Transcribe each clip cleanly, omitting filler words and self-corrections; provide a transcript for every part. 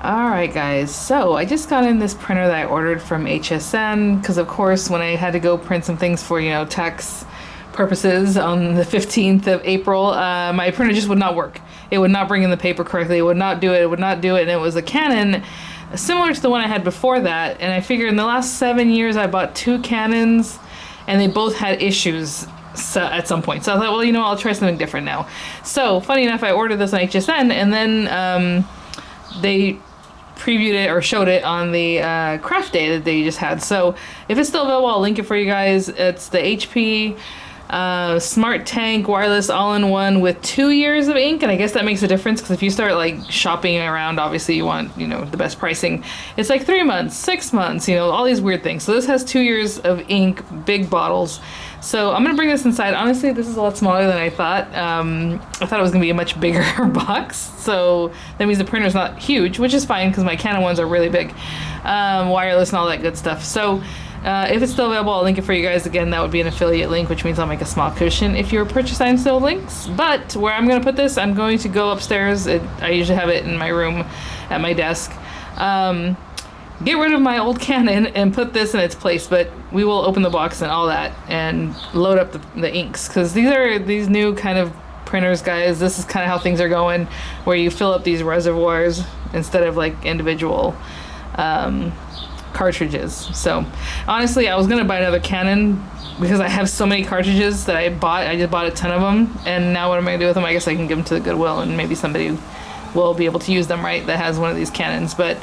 Alright guys, so I just got in this printer that I ordered from HSN because of course when I had to go print some things for, tax purposes on the 15th of April, my printer just would not work. It would not bring in the paper correctly, it would not do it, and it was a Canon similar to the one I had before that, and I figured in the last 7 years I bought two Canons and they both had issues at some point. So I thought, well, I'll try something different now. So funny enough, I ordered this on HSN and then they previewed it or showed it on the craft day that they just had. So if it's still available, I'll link it for you guys. It's the HP Smart Tank wireless all-in-one with 2 years of ink, and I guess that makes a difference because if you start like shopping around, obviously you want the best pricing. It's like 3 months, 6 months, all these weird things. So this has 2 years of ink, big bottles. So I'm gonna bring this inside. Honestly, this is a lot smaller than I thought. I thought it was gonna be a much bigger box. So that means the printer's not huge, which is fine because my Canon ones are really big, wireless and all that good stuff. So if it's still available, I'll link it for you guys. Again, that would be an affiliate link, which means I'll make a small cushion if your purchase item still links. But where I'm gonna put this, I'm going to go upstairs. I usually have it in my room at my desk. Get rid of my old Canon and put this in its place, but we will open the box and all that and load up the inks, because these are these new kind of printers, guys. This is kind of how things are going, where you fill up these reservoirs instead of like individual cartridges. So honestly, I was gonna buy another Canon because I have so many cartridges that I just bought a ton of them, and now what am I gonna do with them? I guess I can give them to the Goodwill and maybe somebody will be able to use them, right, that has one of these Canons. But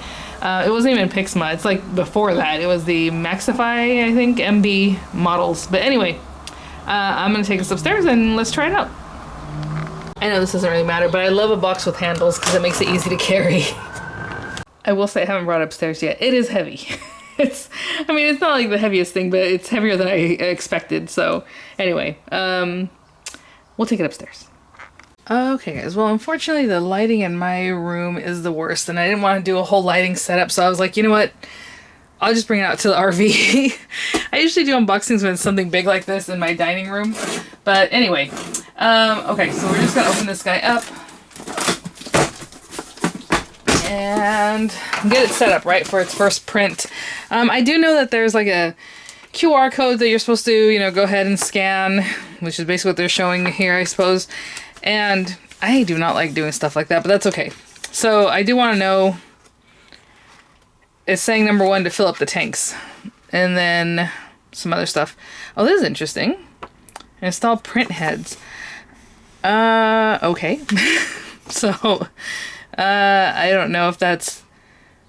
it wasn't even Pixma. It's like before that. It was the Maxify, I think, MB models. But anyway, I'm going to take this upstairs and let's try it out. I know this doesn't really matter, but I love a box with handles because it makes it easy to carry. I will say I haven't brought it upstairs yet. It is heavy. It's not like the heaviest thing, but it's heavier than I expected. So anyway, we'll take it upstairs. Okay guys, well unfortunately the lighting in my room is the worst and I didn't want to do a whole lighting setup, so I was like, you know what, I'll just bring it out to the RV. I usually do unboxings when it's something big like this in my dining room, but anyway, okay, so we're just gonna open this guy up and get it set up right for its first print. I do know that there's like a QR code that you're supposed to, go ahead and scan, which is basically what they're showing here, I suppose. And I do not like doing stuff like that, but that's okay. So I do want to know, it's saying number 1 to fill up the tanks. And then some other stuff. Oh, this is interesting. Install print heads. Okay. So, I don't know if that's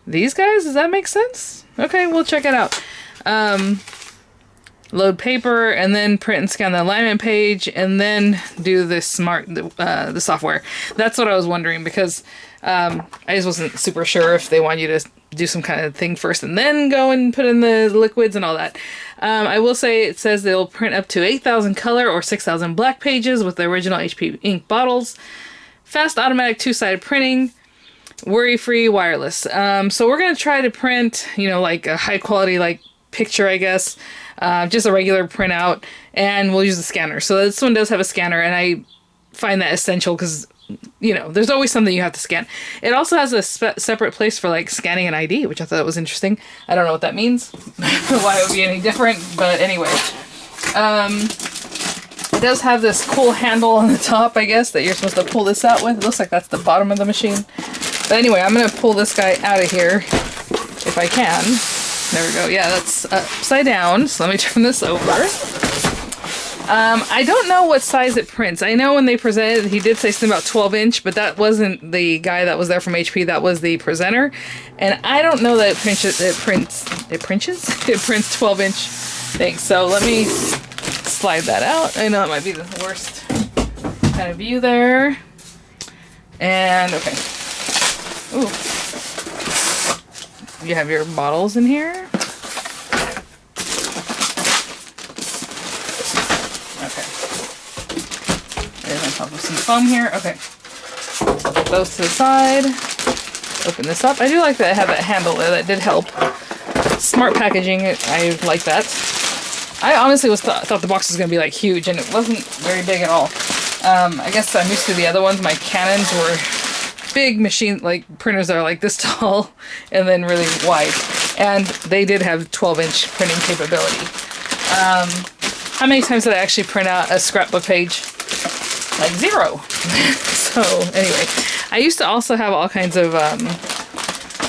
these guys. Does that make sense? Okay, we'll check it out. Load paper and then print and scan the alignment page and then do the the software. That's what I was wondering, because I just wasn't super sure if they want you to do some kind of thing first and then go and put in the liquids and all that. I will say it says they'll print up to 8,000 color or 6,000 black pages with the original HP ink bottles. Fast automatic 2-sided printing. Worry-free wireless. So we're going to try to print, like a high quality like picture, I guess. Just a regular printout, and we'll use the scanner. So this one does have a scanner, and I find that essential because, there's always something you have to scan. It also has a separate place for like scanning an ID, which I thought was interesting. I don't know what that means, why it would be any different, but anyway. It does have this cool handle on the top, I guess, that you're supposed to pull this out with. It looks like that's the bottom of the machine. But anyway, I'm going to pull this guy out of here if I can. There we go. Yeah, that's upside down. So let me turn this over. I don't know what size it prints. I know when they presented, he did say something about 12-inch, but that wasn't the guy that was there from HP. That was the presenter. And I don't know that it prints 12-inch things. So let me slide that out. I know it might be the worst kind of view there. And okay. Ooh. You have your bottles in here. Okay. There's on top of some foam here. Okay. So put those to the side. Open this up. I do like that I have that handle there. That did help. Smart packaging. I like that. I honestly thought the box was going to be like huge, and it wasn't very big at all. I guess I'm used to the other ones. My Canons were big machine, like printers that are like this tall and then really wide. And they did have 12-inch printing capability. How many times did I actually print out a scrapbook page? Like 0. So anyway, I used to also have all kinds of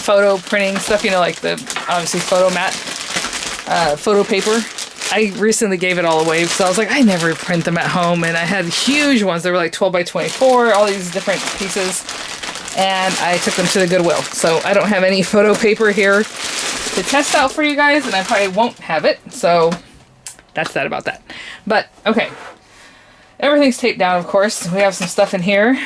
photo printing stuff, you know, like the obviously photo mat, photo paper. I recently gave it all away because I was like, I never print them at home, and I had huge ones that were like 12 by 24, all these different pieces, and I took them to the Goodwill. So I don't have any photo paper here to test out for you guys, and I probably won't have it, so that's that about that. But okay, everything's taped down, of course. We have some stuff in here.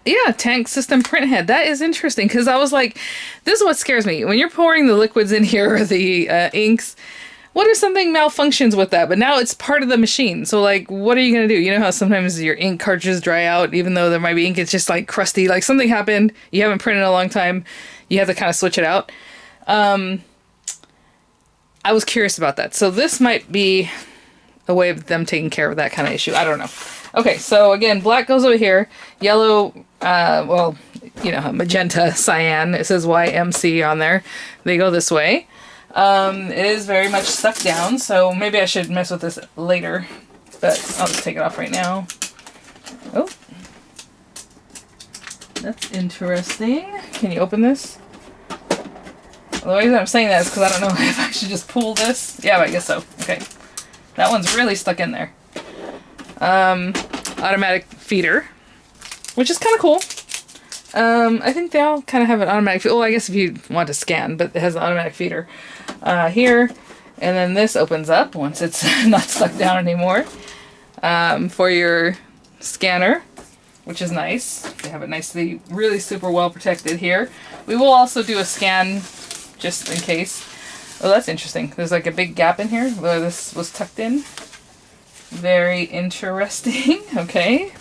Yeah, tank system print head. That is interesting, because I was like, this is what scares me. When you're pouring the liquids in here, or the inks, what if something malfunctions with that? But now it's part of the machine. So like, what are you going to do? You know how sometimes your ink cartridges dry out, even though there might be ink, it's just like crusty. Like something happened, you haven't printed in a long time, you have to kind of switch it out. I was curious about that. So this might be a way of them taking care of that kind of issue. I don't know. Okay, so again, black goes over here. Yellow, well, you know, magenta, cyan. It says YMC on there. They go this way. It is very much stuck down, so maybe I should mess with this later, but I'll just take it off right now. Oh, that's interesting. Can you open this? Well, the reason I'm saying that is because I don't know if I should just pull this. Yeah, I guess so. Okay. That one's really stuck in there. Automatic feeder, which is kind of cool. I think they all kind of have an automatic feeder. Well, I guess if you want to scan, but it has an automatic feeder here. And then this opens up once it's not stuck down anymore for your scanner, which is nice. They have it nicely, really super well protected here. We will also do a scan just in case. Oh, that's interesting. There's like a big gap in here where this was tucked in. Very interesting. Okay.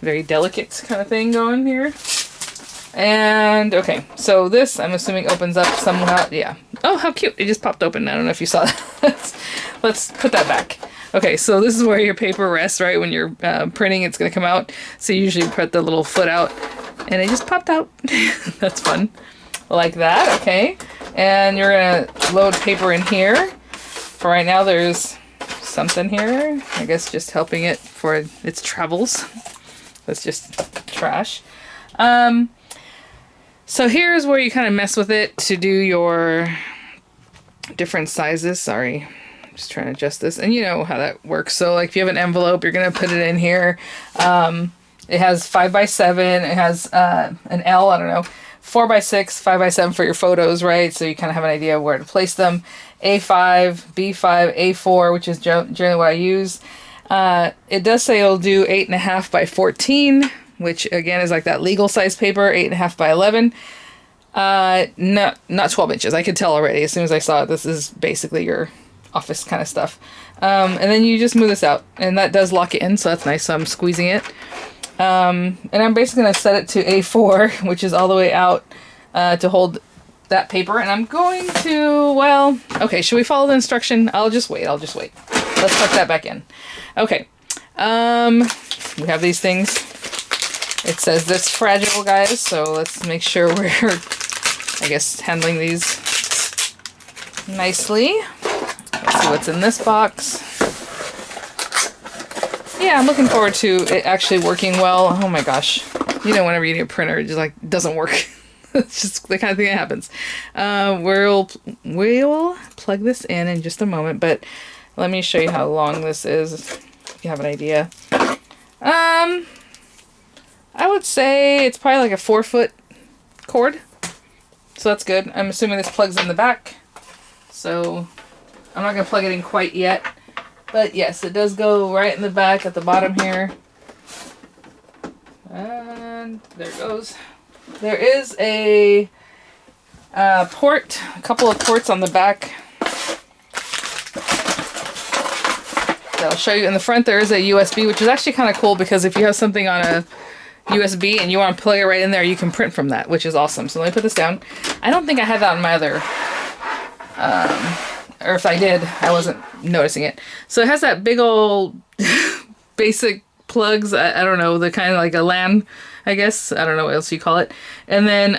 Very delicate kind of thing going here. And okay, so this I'm assuming opens up somehow. Yeah. Oh, how cute. It just popped open. I don't know if you saw that. Let's put that back. Okay, so this is where your paper rests, right? When you're printing, it's going to come out. So you usually put the little foot out, and it just popped out. That's fun. Like that, okay. And you're going to load paper in here. For right now, there's something here. I guess just helping it for its travels. That's just trash. So here's where you kind of mess with it to do your different sizes. Sorry, I'm just trying to adjust this. And you know how that works. So like if you have an envelope, you're going to put it in here. It has 5x7. It has an L, I don't know, 4x6, 5x7 for your photos, right? So you kind of have an idea of where to place them. A5, B5, A4, which is generally what I use. It does say it'll do 8.5 by 14, which again is like that legal size paper, 8.5 by 11. Not 12 inches. I could tell already as soon as I saw it. This is basically your office kind of stuff. And then you just move this out, and that does lock it in, so that's nice. So I'm squeezing it. And I'm basically going to set it to A4, which is all the way out to hold that paper. And I'm going to, well, okay, should we follow the instruction? I'll just wait. Let's tuck that back in. Okay. We have these things. It says this fragile, guys, so let's make sure we're, I guess, handling these nicely. Let's see what's in this box. Yeah, I'm looking forward to it actually working well. Oh my gosh. You know, whenever you need a printer, it just like doesn't work. It's just the kind of thing that happens. We'll plug this in just a moment, but let me show you how long this is, if you have an idea. I would say it's probably like a 4-foot cord. So that's good. I'm assuming this plugs in the back. So I'm not going to plug it in quite yet. But yes, it does go right in the back at the bottom here. And there it goes. There is a port, a couple of ports on the back. That I'll show you. In the front there is a USB, which is actually kind of cool because if you have something on a USB and you want to plug it right in there, you can print from that, which is awesome. So let me put this down. I don't think I had that on my other, or if I did, I wasn't noticing it. So it has that big old basic plugs. I don't know, the kind of like a LAN, I guess. I don't know what else you call it. And then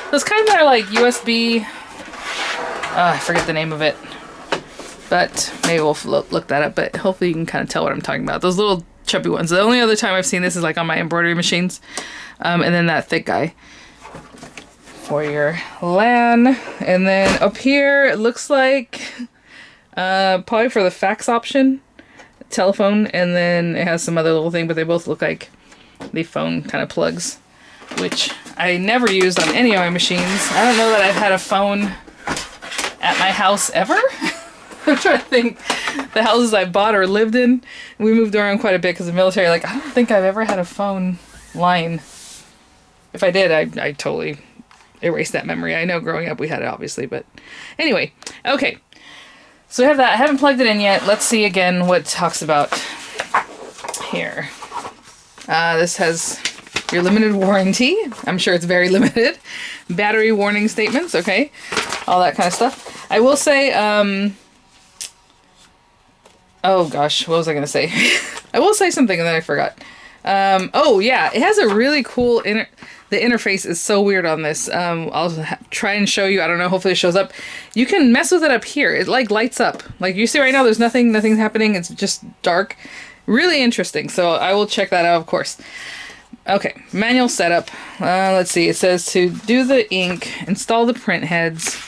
those kind that are like USB. I forget the name of it. But maybe we'll look that up. But hopefully you can kind of tell what I'm talking about. Those little chubby ones. The only other time I've seen this is like on my embroidery machines. And then that thick guy for your LAN. And then up here, it looks like probably for the fax option, telephone. And then it has some other little thing, but they both look like the phone kind of plugs, which I never used on any of my machines. I don't know that I've had a phone at my house ever. I'm trying to think the houses I bought or lived in. We moved around quite a bit because of the military. Like, I don't think I've ever had a phone line. If I did, I totally erased that memory. I know growing up we had it, obviously, but anyway. Okay, so we have that. I haven't plugged it in yet. Let's see again what it talks about here. This has your limited warranty. I'm sure it's very limited. Battery warning statements, okay. All that kind of stuff. I will say, oh gosh, what was I going to say? I will say something and then I forgot. Oh yeah, it has a really cool the interface is so weird on this. I'll try and show you. I don't know, hopefully it shows up. You can mess with it up here. It like lights up. Like you see right now, there's nothing's happening. It's just dark. Really interesting. So I will check that out, of course. Okay, manual setup. Let's see. It says to do the ink, install the print heads,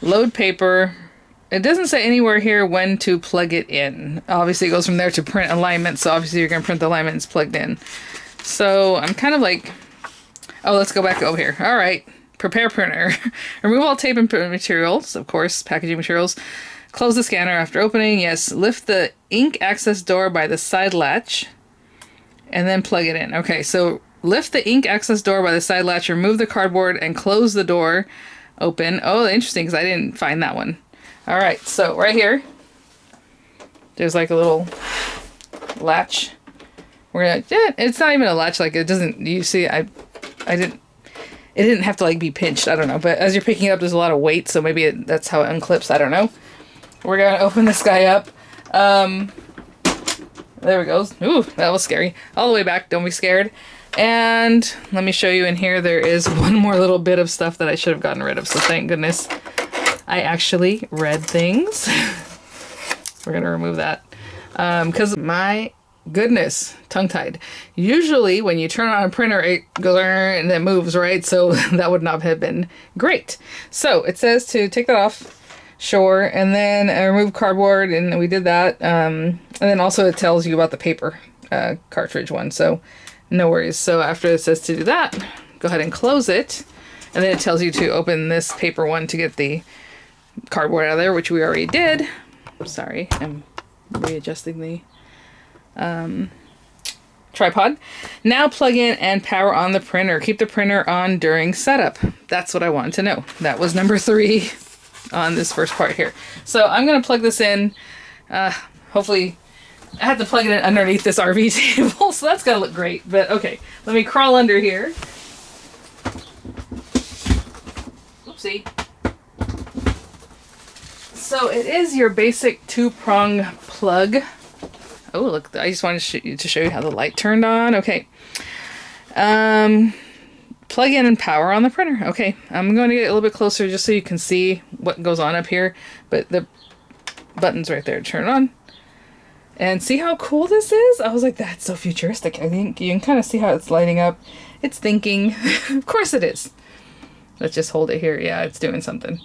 load paper. It doesn't say anywhere here when to plug it in. Obviously, it goes from there to print alignment. So obviously, you're going to print the alignment. It's plugged in. So I'm kind of like, oh, let's go back over here. All right, prepare printer. Remove all tape and print materials, of course, packaging materials. Close the scanner after opening. Yes, lift the ink access door by the side latch. And then plug it in. Okay, so lift the ink access door by the side latch, remove the cardboard, and close the door open. Oh, interesting, because I didn't find that one. All right, so right here, there's like a little latch. We're gonna, yeah, it's not even a latch. Like it doesn't. You see, it didn't have to like be pinched. I don't know, but as you're picking it up, there's a lot of weight, so maybe that's how it unclips. I don't know. We're gonna open this guy up. There it goes. Ooh, that was scary. All the way back. Don't be scared. And let me show you in here. There is one more little bit of stuff that I should have gotten rid of. So thank goodness I actually read things. We're going to remove that. Because my goodness, tongue-tied. Usually when you turn on a printer, it goes and it moves, right? So that would not have been great. So it says to take that off. Sure, and then remove cardboard, and we did that. And then also it tells you about the paper cartridge one, so no worries. So after it says to do that, go ahead and close it, and then it tells you to open this paper one to get the cardboard out of there, which we already did. Sorry, I'm readjusting the tripod. Now plug in and power on the printer. Keep the printer on during setup. That's what I wanted to know. That was number 3. On this first part here. So I'm going to plug this in. Hopefully, I had to plug it in underneath this RV table, so that's going to look great. But okay, let me crawl under here. Oopsie. So it is your basic 2-prong plug. Oh, look, I just wanted to show you how the light turned on. Okay. Plug in and power on the printer. Okay, I'm going to get a little bit closer just so you can see what goes on up here. But the button's right there. Turn it on. And see how cool this is? I was like, that's so futuristic. I think you can kind of see how it's lighting up. It's thinking. Of course it is. Let's just hold it here. Yeah, it's doing something.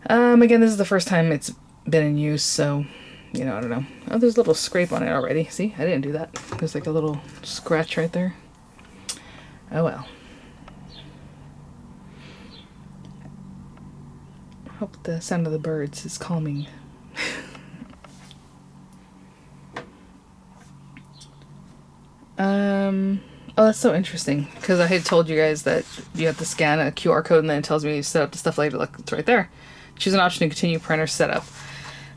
Again, this is the first time it's been in use, so, you know, I don't know. Oh, there's a little scrape on it already. See? I didn't do that. There's like a little scratch right there. Oh well. Hope the sound of the birds is calming. Oh, that's so interesting, because I had told you guys that you have to scan a QR code and then it tells me to set up the stuff later. Look, it's right there. Choose an option to continue printer setup,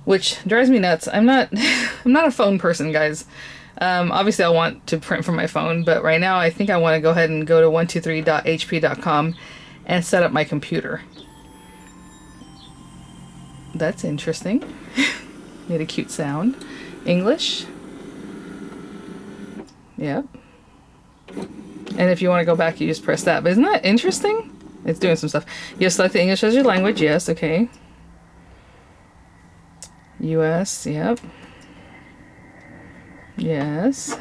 which drives me nuts. I'm not a phone person, guys. Obviously I want to print from my phone, but right now I think I want to go ahead and go to 123.hp.com and set up my computer. That's interesting. Made a cute sound. English. Yep. And if you want to go back, you just press that. But isn't that interesting? It's doing some stuff. You select the English as your language. Yes, okay. US, yep. Yes.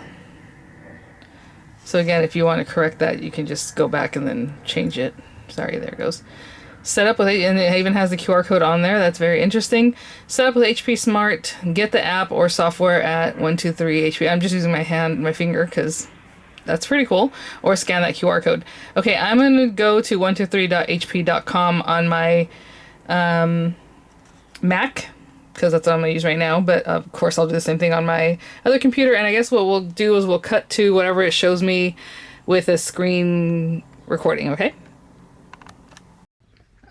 So again, if you want to correct that, you can just go back and then change it. Sorry, there it goes. Set up with it, and it even has the QR code on there. That's very interesting. Set up with HP Smart. Get the app or software at 123 HP. I'm just using my finger, because that's pretty cool. Or scan that QR code. Okay, I'm going to go to 123.hp.com on my Mac, because that's what I'm going to use right now. But of course, I'll do the same thing on my other computer. And I guess what we'll do is we'll cut to whatever it shows me with a screen recording, okay?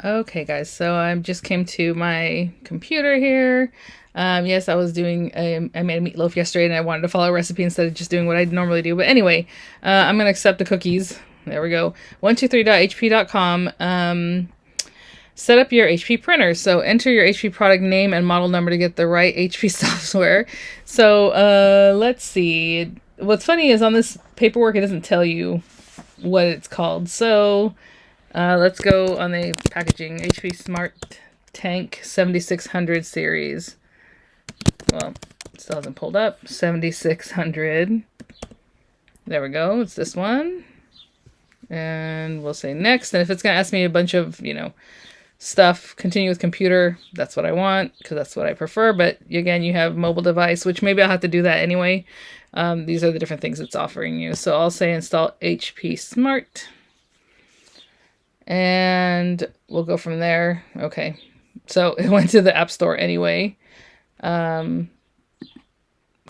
Okay, guys, so I just came to my computer here. Yes, I was doing, I made a meatloaf yesterday and I wanted to follow a recipe instead of just doing what I normally do. But anyway, I'm going to accept the cookies. There we go. 123.hp.com. Set up your HP printer. So enter your HP product name and model number to get the right HP software. So let's see. What's funny is on this paperwork, it doesn't tell you what it's called. So let's go on the packaging. HP Smart Tank 7600 series. Well, it still hasn't pulled up. 7600. There we go. It's this one. And we'll say next. And if it's going to ask me a bunch of, stuff, continue with computer, that's what I want, because that's what I prefer. But again, you have mobile device, which maybe I'll have to do that anyway. These are the different things it's offering you. So I'll say install HP Smart. And we'll go from there. Okay. So it went to the App Store anyway. Because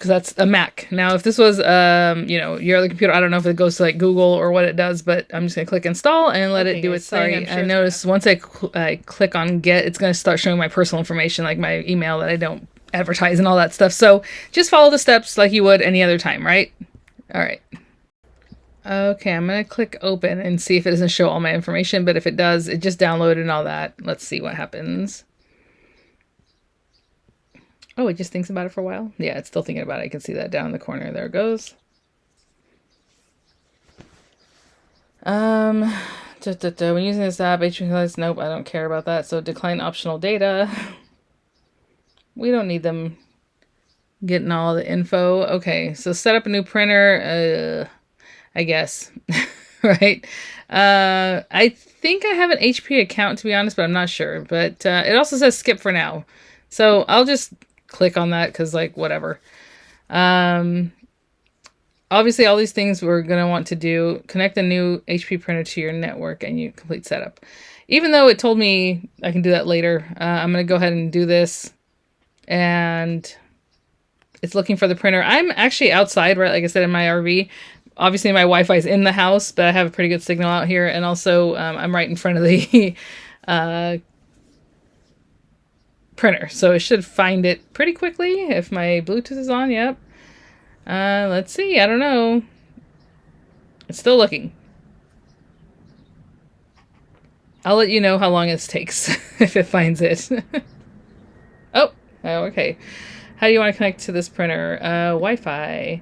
that's a Mac. Now, if this was, your other computer, I don't know if it goes to like Google or what it does, but I'm just going to click install and let it do its thing. I noticed once I click on get, it's going to start showing my personal information, like my email that I don't advertise and all that stuff. So just follow the steps like you would any other time, right? All right. Okay, I'm going to click open and see if it doesn't show all my information, but if it does, it just downloaded and all that. Let's see what happens. Oh, it just thinks about it for a while? Yeah, it's still thinking about it. I can see that down in the corner. There it goes. When using this app, HP nope, I don't care about that. So decline optional data. We don't need them getting all the info. Okay, so set up a new printer. I guess, right? I think I have an HP account, to be honest, but I'm not sure. But it also says skip for now. So I'll just click on that because, like, whatever. Obviously, all these things we're going to want to do. Connect a new HP printer to your network and you complete setup. Even though it told me I can do that later, I'm going to go ahead and do this. And it's looking for the printer. I'm actually outside, right? Like I said, in my RV. Obviously, my Wi-Fi is in the house, but I have a pretty good signal out here. And also, I'm right in front of the printer. So it should find it pretty quickly if my Bluetooth is on. Yep. Let's see. I don't know. It's still looking. I'll let you know how long this takes if it finds it. Oh, okay. How do you want to connect to this printer? Wi-Fi.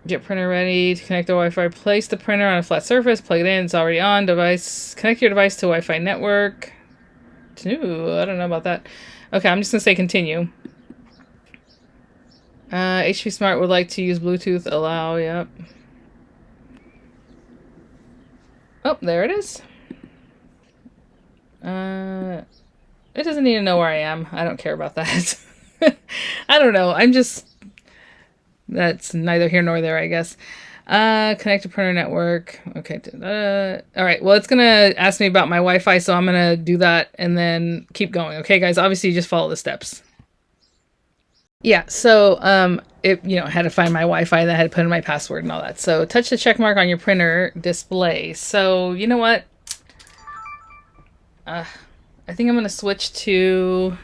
Get printer ready to connect to Wi-Fi. Place the printer on a flat surface. Plug it in. It's already on. Device. Connect your device to Wi-Fi network. Ooh, I don't know about that. Okay, I'm just going to say continue. HP Smart would like to use Bluetooth. Allow. Yep. Oh, there it is. It doesn't need to know where I am. I don't care about that. I don't know. That's neither here nor there, I guess. Connect to printer network. Okay. All right. Well, it's going to ask me about my Wi-Fi, so I'm going to do that and then keep going. Okay, guys? Obviously, you just follow the steps. Yeah, so it had to find my Wi-Fi, that I had to put in my password and all that. So touch the check mark on your printer display. So you know what? I think I'm going to switch to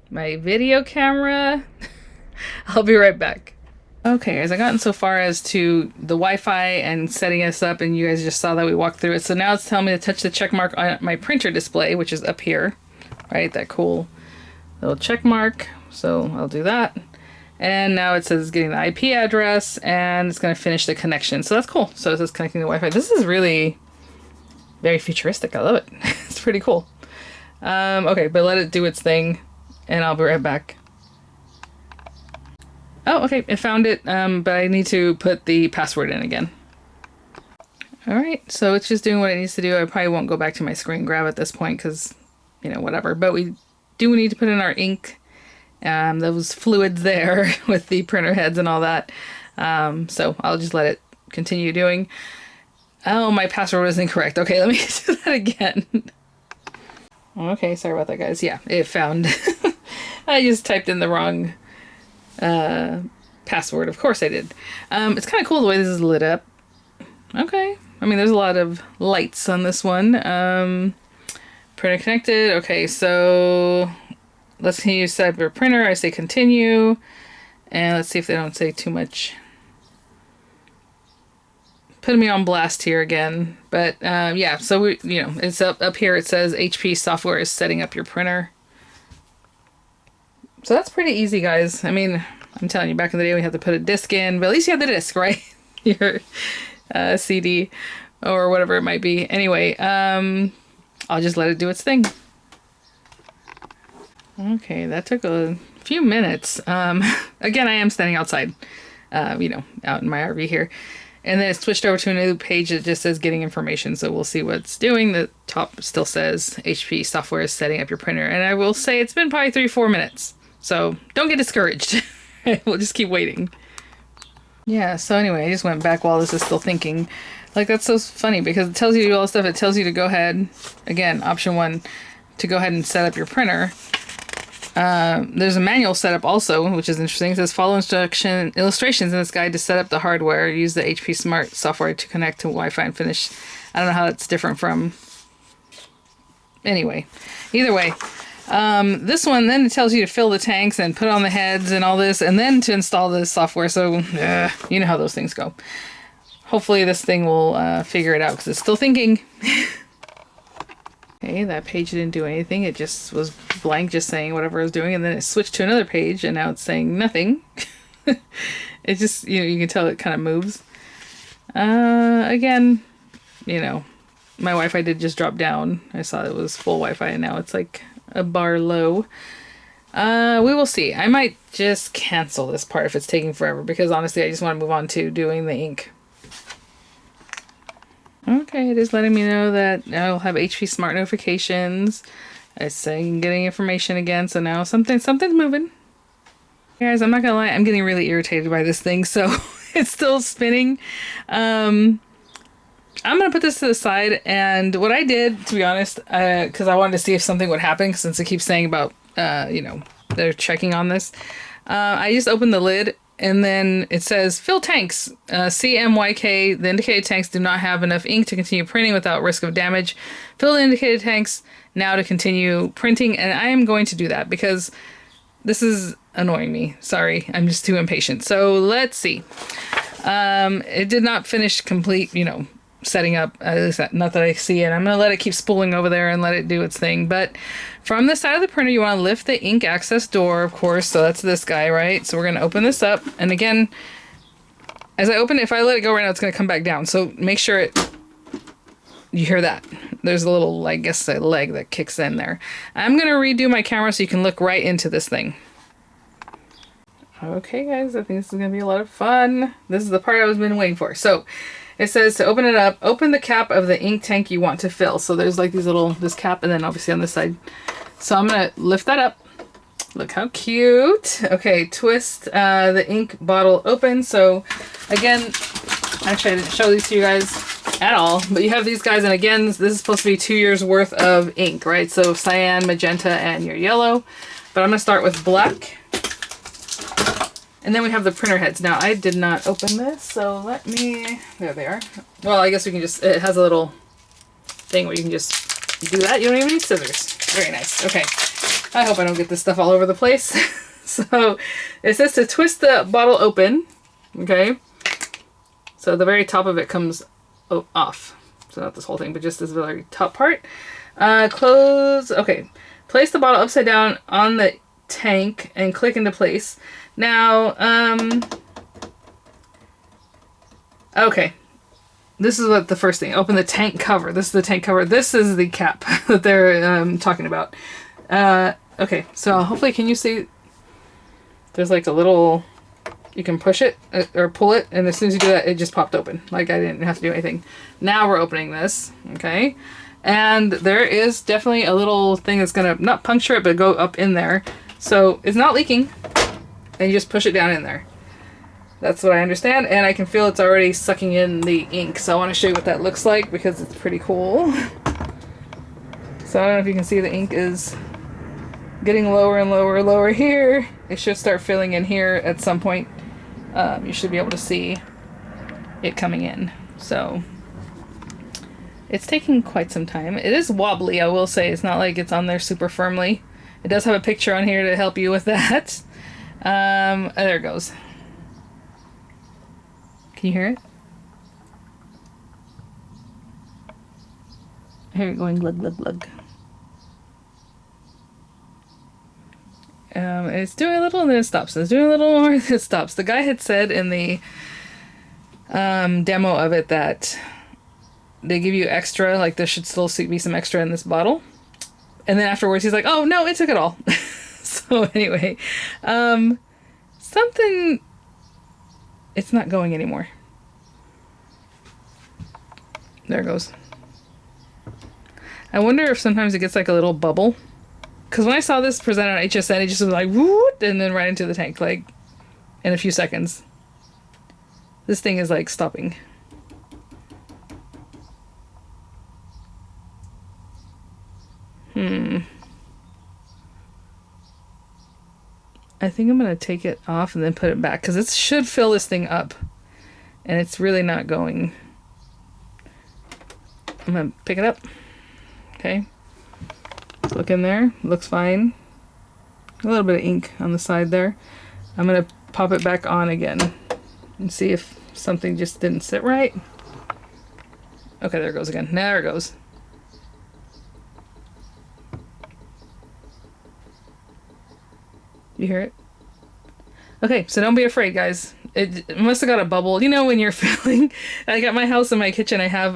my video camera. I'll be right back. Okay, guys, I've gotten so far as to the Wi-Fi and setting us up, and you guys just saw that we walked through it. So now it's telling me to touch the check mark on my printer display, which is up here, right? That cool little check mark. So I'll do that. And now it says getting the IP address, and it's going to finish the connection. So that's cool. So it says connecting the Wi-Fi. This is really very futuristic. I love it. It's pretty cool. Okay, but let it do its thing, and I'll be right back. Oh, okay, it found it, but I need to put the password in again. Alright, so it's just doing what it needs to do. I probably won't go back to my screen grab at this point because, you know, whatever. But we do need to put in our ink, those fluids there with the printer heads and all that. So I'll just let it continue doing. Oh, my password was incorrect. Okay, let me do that again. Okay, sorry about that, guys. Yeah, it found... I just typed in the wrong password. Of course I did. It's kind of cool the way this is lit up. Okay. I mean, there's a lot of lights on this one. Printer connected. Okay, so let's continue to set up your printer. I say continue. And let's see if they don't say too much. Putting me on blast here again. But yeah, so we, you know, it's up here. It says HP software is setting up your printer. So that's pretty easy, guys. I mean, I'm telling you, back in the day we had to put a disc in, but at least you had the disc, right? Your CD or whatever it might be. Anyway, I'll just let it do its thing. Okay, that took a few minutes. Again, I am standing outside, you know, out in my RV here. And then it switched over to a new page that just says getting information. So we'll see what it's doing. The top still says HP software is setting up your printer. And I will say it's been probably 3-4 minutes. So don't get discouraged. We'll just keep waiting. Yeah, so anyway, I just went back while this is still thinking. Like, that's so funny because it tells you to do all this stuff. It tells you to go ahead, again, option 1, to go ahead and set up your printer. There's a manual setup also, which is interesting. It says follow illustrations in this guide to set up the hardware. Use the HP Smart software to connect to Wi-Fi and finish. I don't know how that's different from... Anyway, either way. This one, then it tells you to fill the tanks and put on the heads and all this, and then to install the software. So, you know how those things go. Hopefully this thing will figure it out because it's still thinking. Okay, that page didn't do anything. It just was blank, just saying whatever it was doing, and then it switched to another page, and now it's saying nothing. It just, you know, you can tell it kind of moves. Again, you know, my Wi-Fi did just drop down. I saw it was full Wi-Fi, and now it's like a bar low. We will see. I might just cancel this part if it's taking forever, because honestly, I just want to move on to doing the ink. Okay, it is letting me know that I'll have HP Smart notifications. It's saying getting information again, so now something's moving. Guys, I'm not gonna lie, I'm getting really irritated by this thing, so it's still spinning. I'm gonna put this to the side, and what I did, to be honest, because I wanted to see if something would happen, since it keeps saying about, you know, they're checking on this. I just opened the lid, and then it says, fill tanks, CMYK, the indicated tanks do not have enough ink to continue printing without risk of damage. Fill the indicated tanks now to continue printing, and I am going to do that, because this is annoying me. Sorry, I'm just too impatient. So let's see. It did not finish complete, you know, setting up, at least not that I see it. I'm going to let it keep spooling over there and let it do its thing. But from the side of the printer, you want to lift the ink access door, of course. So that's this guy, right? So we're going to open this up. And again, as I open it, if I let it go right now, it's going to come back down. So make sure you hear that. There's a little, I guess, a leg that kicks in there. I'm going to redo my camera so you can look right into this thing. Okay, guys, I think this is going to be a lot of fun. This is the part I've been waiting for. So it says to open it up, open the cap of the ink tank you want to fill. So there's like these little, this cap, and then obviously on this side. So I'm going to lift that up. Look how cute. Okay, twist the ink bottle open. So again, actually I didn't show these to you guys at all, but you have these guys, and again, this is supposed to be 2 years worth of ink, right? So cyan, magenta, and your yellow. But I'm going to start with black. And then we have the printer heads. Now, I did not open this, so let me... There they are. Well, I guess we can just... It has a little thing where you can just do that. You don't even need scissors. Very nice. Okay. I hope I don't get this stuff all over the place. So, it says to twist the bottle open. Okay. So, the very top of it comes off. So, not this whole thing, but just this very top part. Close... Okay. Place the bottle upside down on the tank and click into place. Now, okay. This is what the first thing. Open the tank cover. This is the tank cover. This is the cap that they're talking about. Okay, so hopefully, can you see? There's like a little, you can push it or pull it, and as soon as you do that, it just popped open. Like I didn't have to do anything. Now we're opening this, okay? And there is definitely a little thing that's gonna not puncture it, but go up in there. So it's not leaking, and you just push it down in there. That's what I understand, and I can feel it's already sucking in the ink. So I want to show you what that looks like because it's pretty cool. So I don't know if you can see the ink is getting lower and lower and lower here. It should start filling in here at some point. You should be able to see it coming in. So it's taking quite some time. It is wobbly, I will say. It's not like it's on there super firmly. It does have a picture on here to help you with that. There it goes. Can you hear it? I hear it going glug glug glug. It's doing a little and then it stops. It's doing a little more and then it stops. The guy had said in the demo of it that they give you extra, like there should still be some extra in this bottle. And then afterwards he's like, oh no, it took it all. So anyway, something, it's not going anymore. There it goes. I wonder if sometimes it gets like a little bubble. Because when I saw this presented on HSN, it just was like, whoop, and then right into the tank, like, in a few seconds. This thing is, like, stopping. I think I'm going to take it off and then put it back, because it should fill this thing up. And it's really not going. I'm going to pick it up. Okay. Look in there. Looks fine. A little bit of ink on the side there. I'm going to pop it back on again and see if something just didn't sit right. Okay, there it goes again. There it goes. You hear it? Okay, so don't be afraid, guys. It must have got a bubble. You know when you're filling... Like at my house in my kitchen, I have...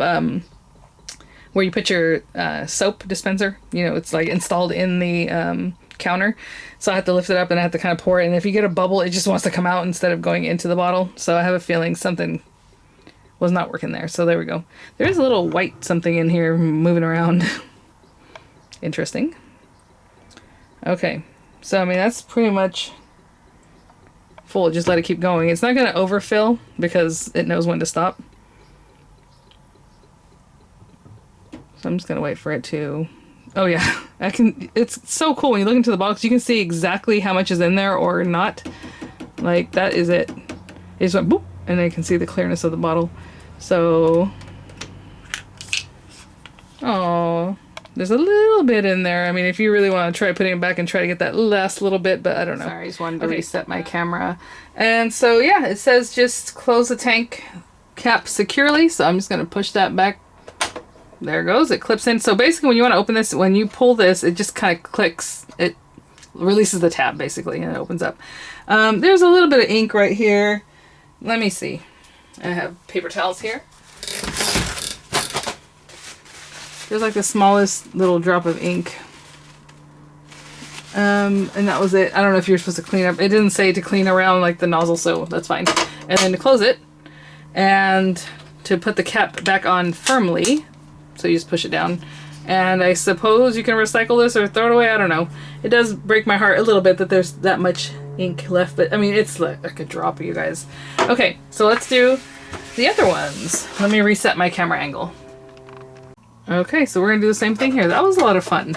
where you put your soap dispenser, you know, it's like installed in the counter. So I have to lift it up and I have to kind of pour it. And if you get a bubble, it just wants to come out instead of going into the bottle. So I have a feeling something was not working there. So there we go. There is a little white something in here moving around. Interesting. Okay. So, I mean, that's pretty much full. Just let it keep going. It's not going to overfill because it knows when to stop. So I'm just going to wait for it to... Oh yeah, I can. It's so cool when you look into the box, you can see exactly how much is in there or not. Like, that is it. It just went boop, and then you can see the clearness of the bottle. So... Oh, there's a little bit in there. I mean, if you really want to try putting it back and try to get that last little bit, but I don't know. Sorry, I just wanted to reset my camera. And so, yeah, it says just close the tank cap securely. So I'm just going to push that back. There it goes. It clips in. So basically when you want to open this, when you pull this, it just kind of clicks. It releases the tab basically and it opens up. There's a little bit of ink right here. Let me see. I have paper towels here. There's like the smallest little drop of ink. And that was it. I don't know if you're supposed to clean up. It didn't say to clean around like the nozzle, so that's fine. And then to close it and to put the cap back on firmly. So you just push it down. And I suppose you can recycle this or throw it away. I don't know. It does break my heart a little bit that there's that much ink left. But I mean, it's like a drop, you guys. Okay, so let's do the other ones. Let me reset my camera angle. Okay, so we're going to do the same thing here. That was a lot of fun.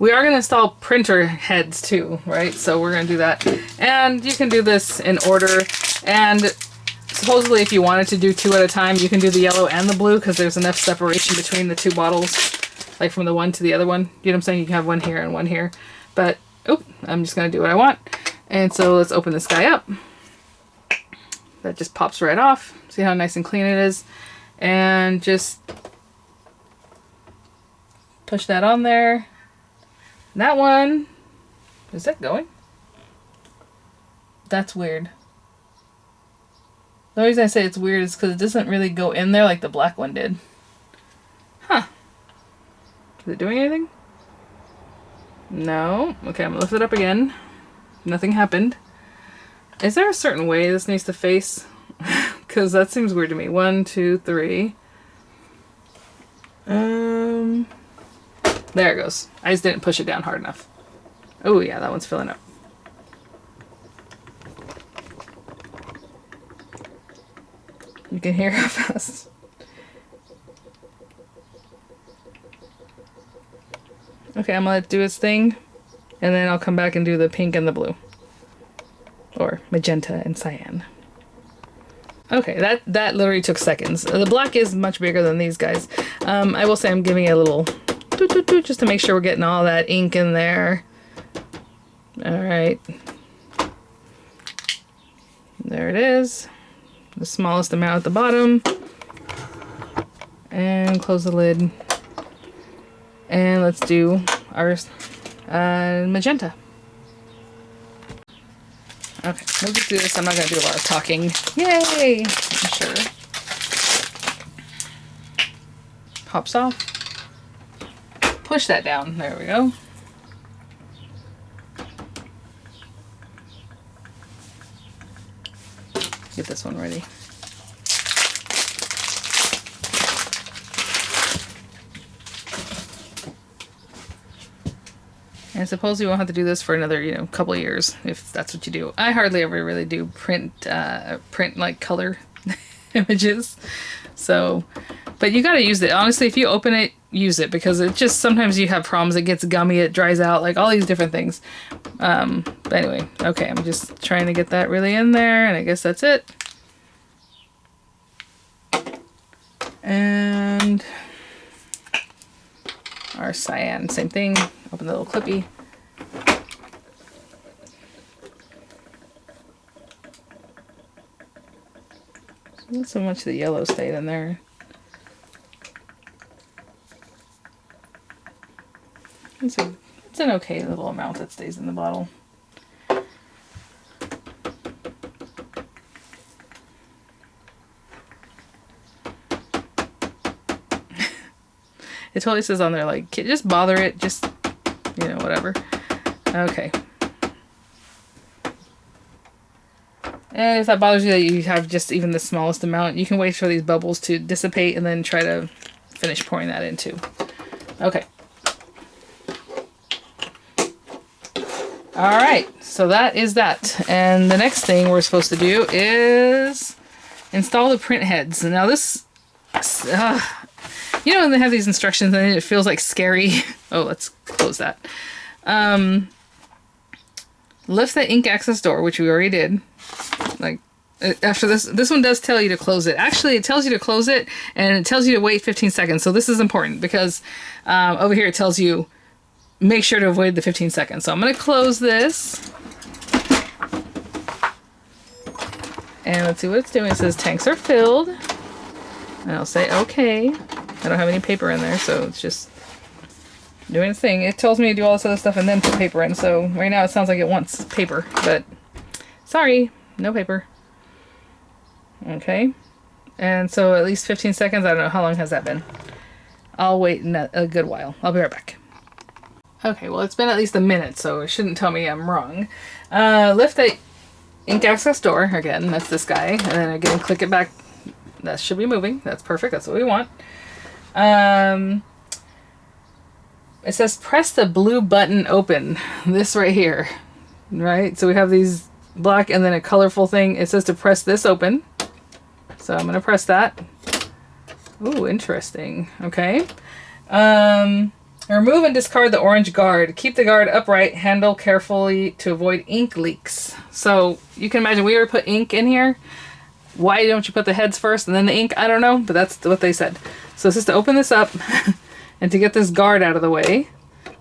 We are going to install printer heads too, right? So we're going to do that. And you can do this in order. And supposedly, if you wanted to do 2 at a time, you can do the yellow and the blue because there's enough separation between the 2 bottles, like from the one to the other one. You know what I'm saying? You can have one here and one here. But, oh, I'm just going to do what I want. And so let's open this guy up. That just pops right off. See how nice and clean it is? And just push that on there. That one, is that going? That's weird. The reason I say it's weird is because it doesn't really go in there like the black one did. Huh. Is it doing anything? No. Okay, I'm gonna lift it up again. Nothing happened. Is there a certain way this needs to face? Because that seems weird to me. 1, 2, 3. There it goes. I just didn't push it down hard enough. Oh yeah, that one's filling up. You can hear how fast. Okay, I'm gonna let it do its thing, and then I'll come back and do the pink and the blue. Or magenta and cyan. Okay, that literally took seconds. The black is much bigger than these guys. I will say I'm giving it a little toot just to make sure we're getting all that ink in there. Alright. There it is. The smallest amount at the bottom. And close the lid. And let's do our magenta. Okay, we'll just do this. I'm not going to do a lot of talking. Yay! I'm sure. Pops off. Push that down. There we go. Get this one ready. And suppose you won't have to do this for another, couple of years, if that's what you do. I hardly ever really do print like color images. So, but you gotta use it. Honestly, if you open it, use it, because it just, sometimes you have problems. It gets gummy, it dries out, like all these different things. But anyway, okay, I'm just trying to get that really in there, and I guess that's it. And our cyan, same thing. Open the little clippy. Not so much the yellow stayed in there. It's an okay little amount that stays in the bottle. It totally says on there, like, just bother it, just, whatever. Okay. And if that bothers you that you have just even the smallest amount, you can wait for these bubbles to dissipate and then try to finish pouring that in too. Okay. Alright, so that is that. And the next thing we're supposed to do is install the print heads. Now this... when they have these instructions and it feels like scary. Oh, let's close that. Lift the ink access door, which we already did. Like, after this one does tell you to close it. Actually, it tells you to close it, and it tells you to wait 15 seconds. So this is important, because over here it tells you, make sure to avoid the 15 seconds. So I'm going to close this. And let's see what it's doing. It says tanks are filled. And I'll say, okay. I don't have any paper in there, so it's just doing its thing. It tells me to do all this other stuff and then put paper in, so right now it sounds like it wants paper, but sorry, no paper. Okay. And so at least 15 seconds. I don't know, how long has that been? I'll wait a good while. I'll be right back. Okay, well, it's been at least a minute, so it shouldn't tell me I'm wrong. Lift the ink access door. Again, that's this guy. And then again, click it back. That should be moving. That's perfect. That's what we want. It says press the blue button open. This right here. Right? So we have these black and then a colorful thing. It says to press this open. So I'm going to press that. Ooh, interesting. Okay. Remove and discard the orange guard. Keep the guard upright. Handle carefully to avoid ink leaks. So you can imagine we already put ink in here. Why don't you put the heads first and then the ink? I don't know, but that's what they said. So this is to open this up and to get this guard out of the way.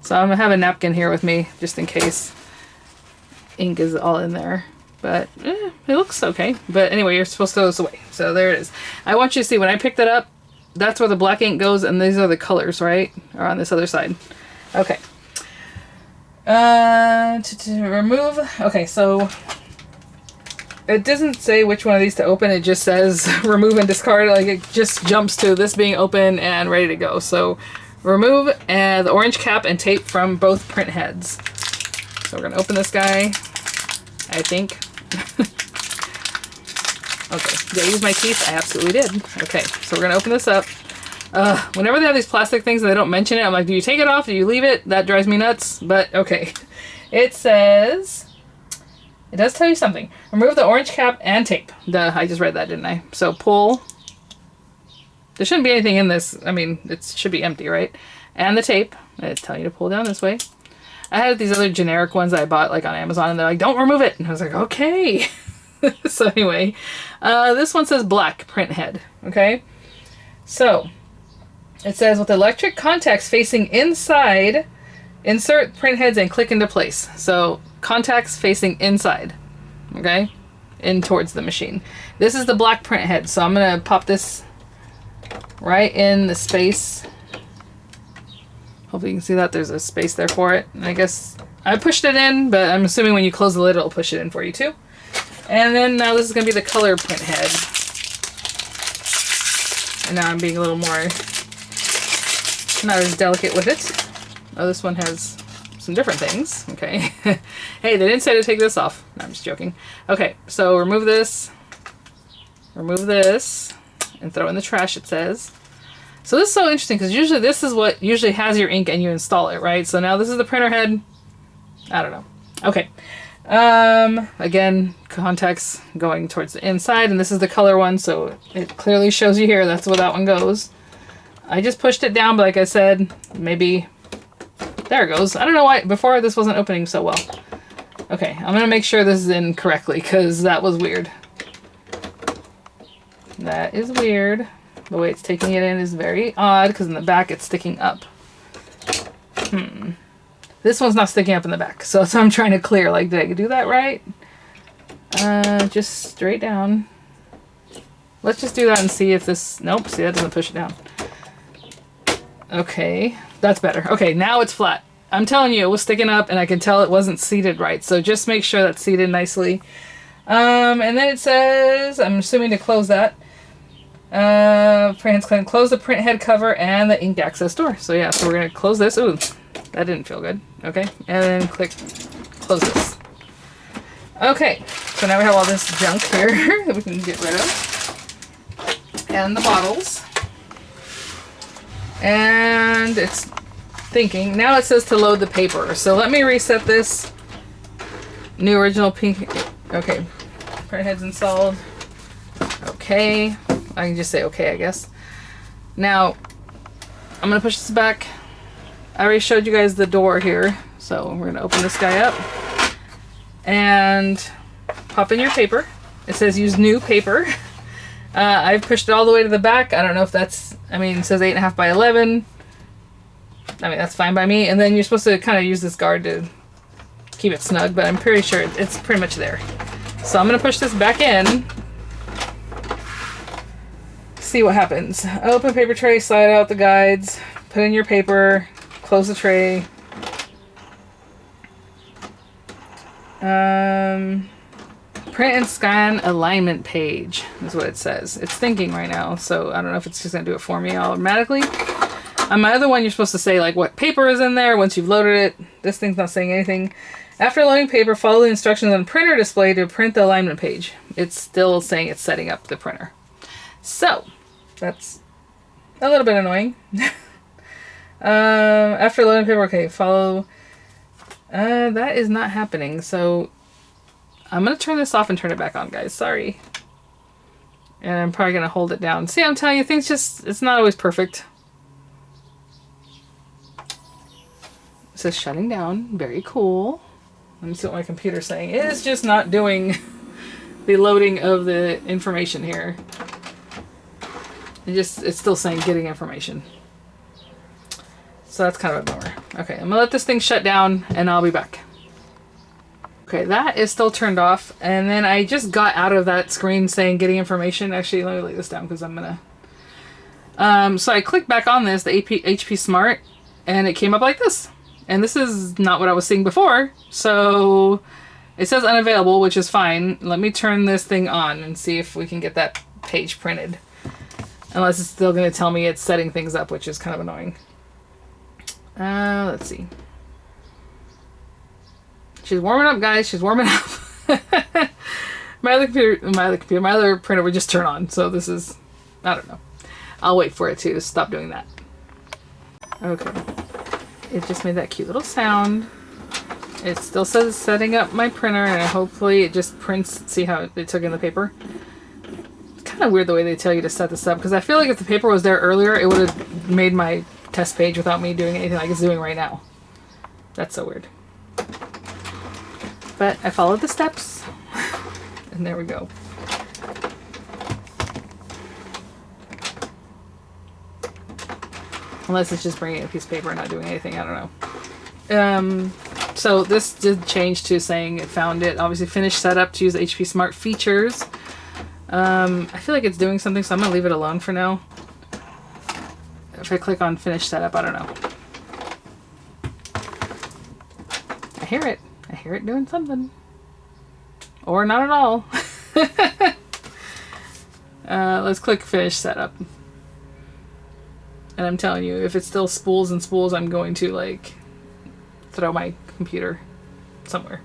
So I'm going to have a napkin here with me just in case ink is all in there. But it looks okay. But anyway, you're supposed to throw this away. So there it is. I want you to see when I picked it up, that's where the black ink goes, and these are the colors, right? Or on this other side. Okay. To remove... Okay, so It doesn't say which one of these to open. It just says remove and discard. Like it just jumps to this being open and ready to go. So remove the orange cap and tape from both print heads. So we're gonna open this guy, I think. Okay, did I use my teeth? I absolutely did. Okay, so we're gonna open this up. Whenever they have these plastic things and they don't mention it, I'm like, do you take it off? Do you leave it? That drives me nuts, but okay. It says, it does tell you something. Remove the orange cap and tape. Duh, I just read that, didn't I? So pull. There shouldn't be anything in this. I mean, it should be empty, right? And the tape. It's telling you to pull down this way. I had these other generic ones that I bought like on Amazon, and they're like, don't remove it. And I was like, okay. So anyway, this one says black print head. Okay. So it says with electric contacts facing inside, insert print heads and click into place. So contacts facing inside. Okay. In towards the machine. This is the black print head. So I'm going to pop this right in the space. Hopefully you can see that there's a space there for it. And I guess I pushed it in, but I'm assuming when you close the lid, it'll push it in for you too. And then now this is going to be the color print head. And now I'm being a little more, not as delicate with it. Oh, this one has some different things. Okay. Hey, they didn't say to take this off. No, I'm just joking. Okay, so remove this, and throw it in the trash, it says. So this is so interesting because usually this is what usually has your ink and you install it, right? So now this is the printer head. I don't know. Okay. Again, contacts going towards the inside, and this is the color one, so it clearly shows you here. That's where that one goes. I just pushed it down, but like I said, maybe there it goes. I don't know why before this wasn't opening so well. Okay, I'm gonna make sure this is in correctly because that was weird. That is weird. The way it's taking it in is very odd because in the back it's sticking up. This one's not sticking up in the back, so I'm trying to clear. Like, did I do that right? Just straight down. Let's just do that and see if this... Nope, see, that doesn't push it down. Okay, that's better. Okay, now it's flat. I'm telling you, it was sticking up, and I can tell it wasn't seated right. So just make sure that's seated nicely. And then it says, I'm assuming to close that. Print heads can close the print head cover and the ink access door. So yeah, so we're gonna close this. Ooh, that didn't feel good. Okay, and then click close this. Okay, so now we have all this junk here that we can get rid of, and the bottles. And it's thinking. Now it says to load the paper. So let me reset this. New original pink. Okay, print head's installed. Okay. I can just say okay, I guess. Now, I'm going to push this back. I already showed you guys the door here. So we're going to open this guy up. And pop in your paper. It says use new paper. I've pushed it all the way to the back. I don't know if that's, I mean, it says 8.5 by 11. I mean, that's fine by me. And then you're supposed to kind of use this guard to keep it snug. But I'm pretty sure it's pretty much there. So I'm going to push this back in. See what happens. Open paper tray, slide out the guides, put in your paper, close the tray. Print and scan alignment page is what it says. It's thinking right now, so I don't know if it's just gonna do it for me automatically. On my other one, you're supposed to say like what paper is in there once you've loaded it. This thing's not saying anything. After loading paper, follow the instructions on the printer display to print the alignment page. It's still saying it's setting up the printer. So that's a little bit annoying. After loading paper, okay, follow. That is not happening. So I'm going to turn this off and turn it back on, guys. Sorry. And I'm probably going to hold it down. See, I'm telling you, things just, it's not always perfect. It says shutting down. Very cool. Let me see what my computer's saying. It is just not doing the loading of the information here. It's still saying getting information. So that's kind of a bummer. Okay, I'm gonna let this thing shut down and I'll be back. Okay, that is still turned off. And then I just got out of that screen saying getting information. Actually, let me lay this down because I'm gonna... so I clicked back on this, the HP Smart, and it came up like this. And this is not what I was seeing before. So It says unavailable, which is fine. Let me turn this thing on and see if we can get that page printed. Unless it's still going to tell me it's setting things up, which is kind of annoying. Let's see. She's warming up, guys. She's warming up. my other printer would just turn on. So this is, I don't know. I'll wait for it to stop doing that. Okay. It just made that cute little sound. It still says setting up my printer, and hopefully it just prints. See how it took in the paper? It's kind of weird the way they tell you to set this up, because I feel like if the paper was there earlier, it would have made my test page without me doing anything like it's doing right now. That's so weird. But I followed the steps, and there we go. Unless it's just bringing a piece of paper and not doing anything, I don't know. So this did change to saying it found it. Obviously finished setup to use HP Smart features. I feel like it's doing something, so I'm going to leave it alone for now. If I click on finish setup, I don't know. I hear it. I hear it doing something. Or not at all. Let's click finish setup. And I'm telling you, if it still spools and spools, I'm going to like throw my computer somewhere.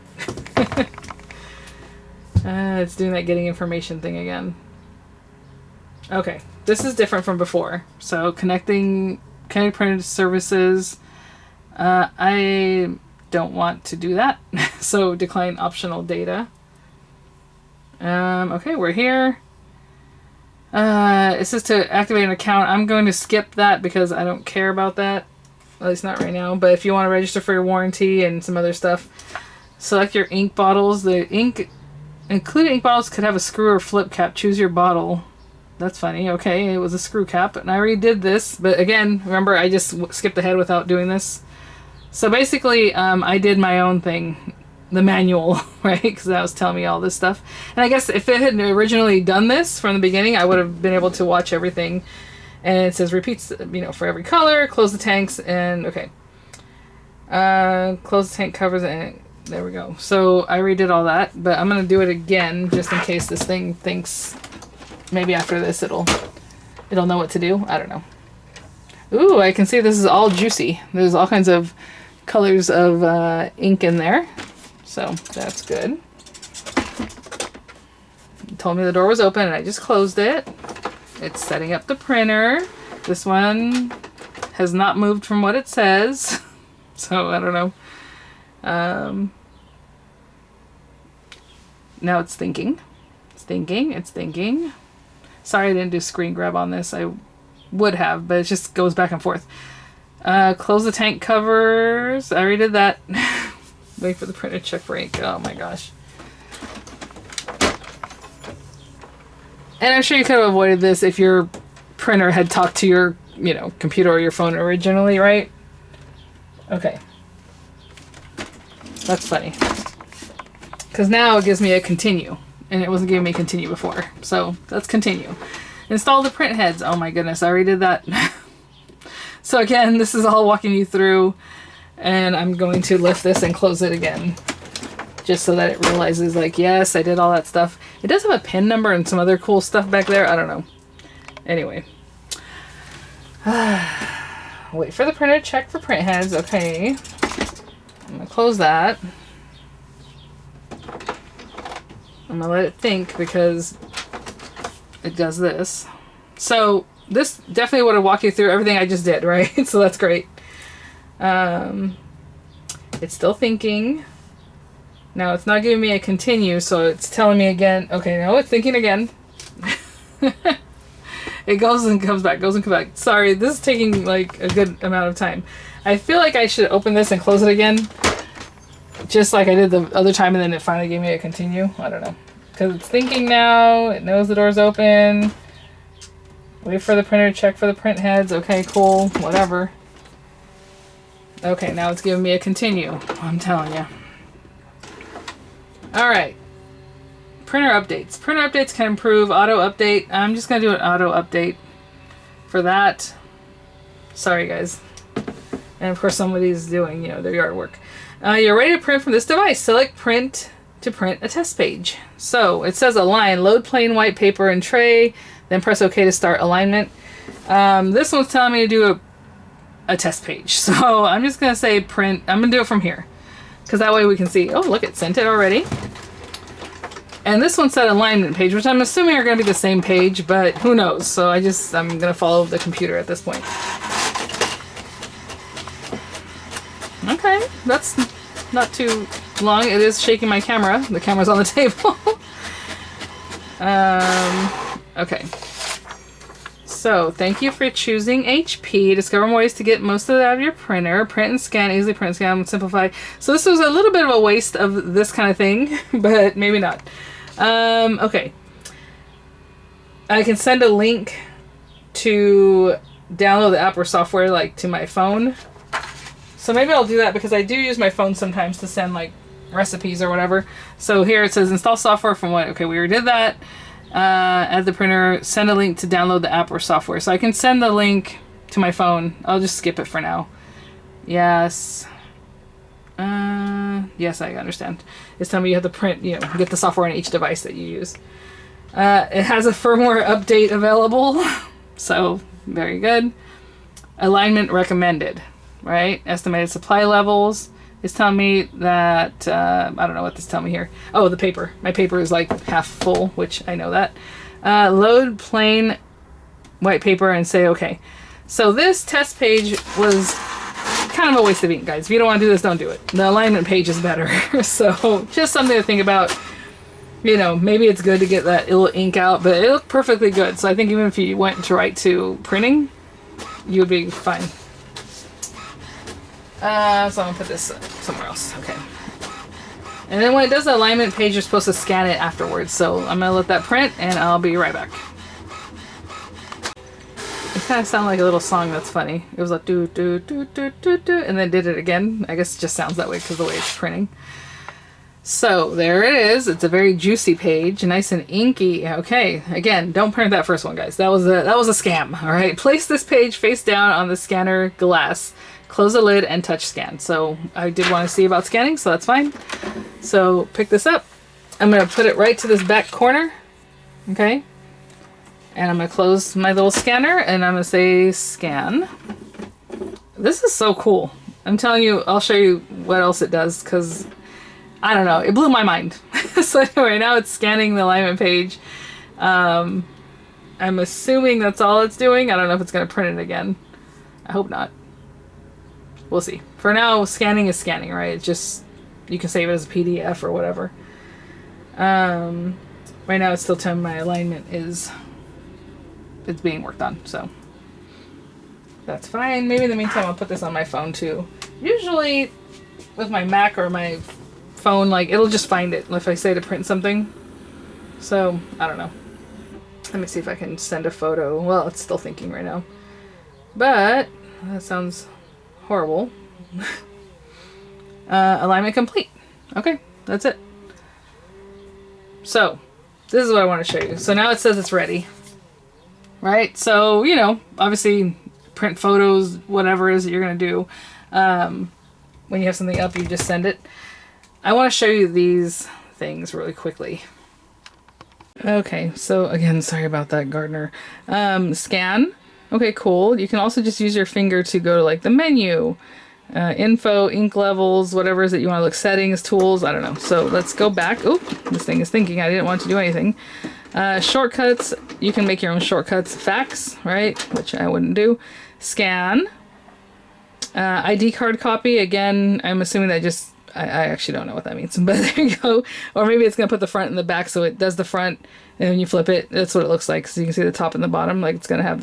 It's doing that getting information thing again. Okay, this is different from before. So connect printed services. I don't want to do that. So decline optional data. Okay, we're here. It says to activate an account. I'm going to skip that because I don't care about that. At least not right now. But if you want to register for your warranty and some other stuff, select your ink bottles. The included ink bottles could have a screw or flip cap. Choose your bottle. That's funny. Okay, it was a screw cap, and I already did this. But again, remember, I just skipped ahead without doing this. So basically, I did my own thing. The manual, right? Because that was telling me all this stuff. And I guess if it had originally done this from the beginning, I would have been able to watch everything. And it says repeats, for every color, close the tanks, and okay. Close the tank covers, and there we go. So I redid all that, but I'm going to do it again just in case this thing thinks maybe after this it'll know what to do. I don't know. Ooh, I can see this is all juicy. There's all kinds of colors of ink in there. So that's good. It told me the door was open and I just closed it. It's setting up the printer. This one has not moved from what it says. So I don't know. Now it's thinking. It's thinking. It's thinking. Sorry I didn't do screen grab on this. I would have, but it just goes back and forth. Close the tank covers. I already did that. Wait for the printer, check for ink. Oh my gosh. And I'm sure you could have avoided this if your printer had talked to your, computer or your phone originally, right? Okay. That's funny. Because now it gives me a continue. And it wasn't giving me continue before. So let's continue. Install the print heads. Oh my goodness, I already did that. So again, this is all walking you through. And I'm going to lift this and close it again. Just so that it realizes, like, yes, I did all that stuff. It does have a pin number and some other cool stuff back there. I don't know. Anyway. Wait for the printer to check for print heads. Okay. I'm going to close that. I'm going to let it think because it does this. So this definitely would have walked you through everything I just did, right? So that's great. It's still thinking. Now it's not giving me a continue, so it's telling me again. Okay, no, it's thinking again. It goes and comes back, goes and comes back. Sorry, this is taking like a good amount of time. I feel like I should open this and close it again, just like I did the other time, and then it finally gave me a continue. I don't know. Because it's thinking now, it knows the door's open. Wait for the printer to check for the print heads. Okay, cool, whatever. Okay, now it's giving me a continue. I'm telling you. Alright. Printer updates. Printer updates can improve. Auto update. I'm just going to do an auto update for that. Sorry, guys. And of course somebody's doing, their yard work. You're ready to print from this device. Select print to print a test page. So it says align, load plain white paper and tray, then press OK to start alignment. This one's telling me to do a test page. So I'm just going to say print. I'm going to do it from here because that way we can see, oh, look, it sent it already. And this one said alignment page, which I'm assuming are going to be the same page, but who knows? So I'm going to follow the computer at this point. Okay, that's not too long. It is shaking my camera. The camera's on the table. Okay. So, thank you for choosing HP. Discover more ways to get most of it out of your printer. Print and scan, easily print and scan, simplify. So this was a little bit of a waste of this kind of thing, but maybe not. Okay. I can send a link to download the app or software, like, to my phone. So maybe I'll do that because I do use my phone sometimes to send, like, recipes or whatever. So here it says install software from what? Okay, we already did that. Add the printer, send a link to download the app or software. So I can send the link to my phone. I'll just skip it for now. Yes. Yes, I understand. It's telling me you have to print, get the software on each device that you use. It has a firmware update available. So, very good. Alignment recommended, right? Estimated supply levels. It's telling me that, I don't know what this is telling me here. Oh, the paper. My paper is like half full, which I know that. Load plain white paper and say okay. So this test page was kind of a waste of ink, guys. If you don't want to do this, don't do it. The alignment page is better. So just something to think about. Maybe it's good to get that little ink out, but it looked perfectly good. So I think even if you went to right to printing, you would be fine. So I'm going to put this somewhere else. Okay. And then when it does the alignment page, you're supposed to scan it afterwards. So I'm going to let that print and I'll be right back. It kind of sounded like a little song that's funny. It was like do do do do do do and then did it again. I guess it just sounds that way because of the way it's printing. So there it is. It's a very juicy page, nice and inky. Okay, again, don't print that first one, guys. That was a scam. All right, place this page face down on the scanner glass. Close the lid and touch scan. So I did want to see about scanning, so that's fine. So pick this up. I'm going to put it right to this back corner. Okay. And I'm going to close my little scanner and I'm going to say scan. This is so cool. I'm telling you, I'll show you what else it does because I don't know. It blew my mind. So anyway, now it's scanning the alignment page. I'm assuming that's all it's doing. I don't know if it's going to print it again. I hope not. We'll see. For now, scanning is scanning, right? It's just, you can save it as a PDF or whatever. Right now it's still telling my alignment it's being worked on, so that's fine. Maybe in the meantime I'll put this on my phone too. Usually with my Mac or my phone, like, it'll just find it if I say to print something. So, I don't know. Let me see if I can send a photo. Well, it's still thinking right now. But, that sounds horrible. Alignment complete. Okay, that's it. So, this is what I want to show you. So now it says it's ready. Right? So, obviously print photos, whatever it is that you're going to do. When you have something up, you just send it. I want to show you these things really quickly. Okay, so again, sorry about that, Gardner. Scan. Okay, cool. You can also just use your finger to go to like the menu, info, ink levels, whatever it is that you want to look, settings, tools, I don't know. So let's go back. Oh, this thing is thinking I didn't want to do anything. Shortcuts, you can make your own shortcuts. Fax, right, which I wouldn't do. Scan. ID card copy, again, I'm assuming that just, I actually don't know what that means, but there you go. Or maybe it's going to put the front and the back, so it does the front, and when you flip it, that's what it looks like. So you can see the top and the bottom, like it's going to have,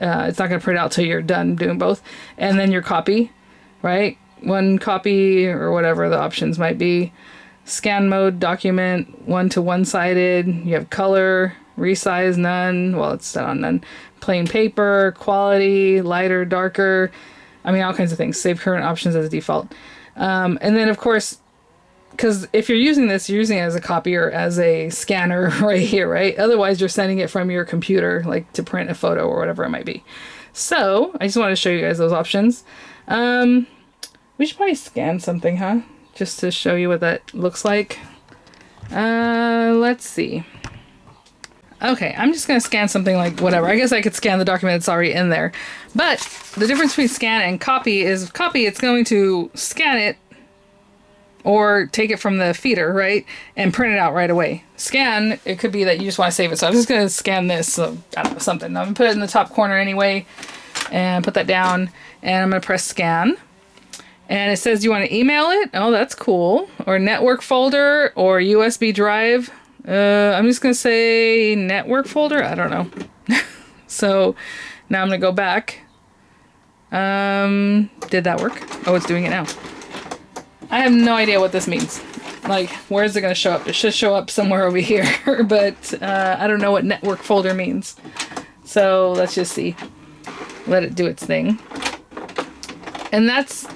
it's not going to print out till you're done doing both. And then your copy, right? One copy, or whatever the options might be. Scan mode, document, one to one-sided. You have color, resize, none. Well, it's set on none. Plain paper, quality, lighter, darker. I mean, all kinds of things. Save current options as default. And then, of course, because if you're using this, you're using it as a copy or as a scanner right here, right? Otherwise, you're sending it from your computer, like to print a photo or whatever it might be. So, I just wanted to show you guys those options. We should probably scan something, huh? Just to show you what that looks like. Let's see. Okay, I'm just going to scan something like whatever. I guess I could scan the document that's already in there. But the difference between scan and copy is copy, it's going to scan it or take it from the feeder, right? And print it out right away. Scan, it could be that you just want to save it. So I'm just going to scan this, so, I don't know, something. I'm going to put it in the top corner anyway and put that down. And I'm going to press scan. And it says you want to email it. Oh, that's cool. Or network folder or USB drive. I'm just going to say network folder. I don't know. So now I'm going to go back. Did that work? Oh, it's doing it now. I have no idea what this means. Like, where is it going to show up? It should show up somewhere over here, but I don't know what network folder means. So let's just see. Let it do its thing. And that's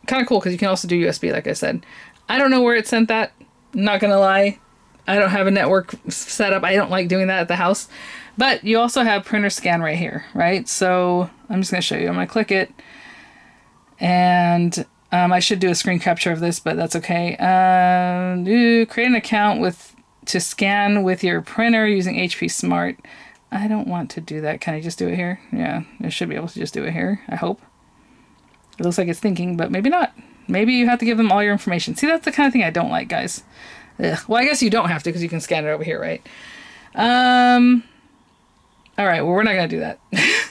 kind of cool because you can also do USB, like I said. I don't know where it sent that. Not gonna lie, I don't have a network set up. I don't like doing that at the house. But you also have printer scan right here, right? So I'm just gonna show you. I'm gonna click it, and I should do a screen capture of this, but that's okay. Create an account to scan with your printer using HP Smart. I don't want to do that. Can I just do it here? Yeah, I should be able to just do it here. I hope. It looks like it's thinking, but maybe not. Maybe you have to give them all your information. See, that's the kind of thing I don't like, guys. Ugh. Well, I guess you don't have to because you can scan it over here, right? All right, well, we're not going to do that.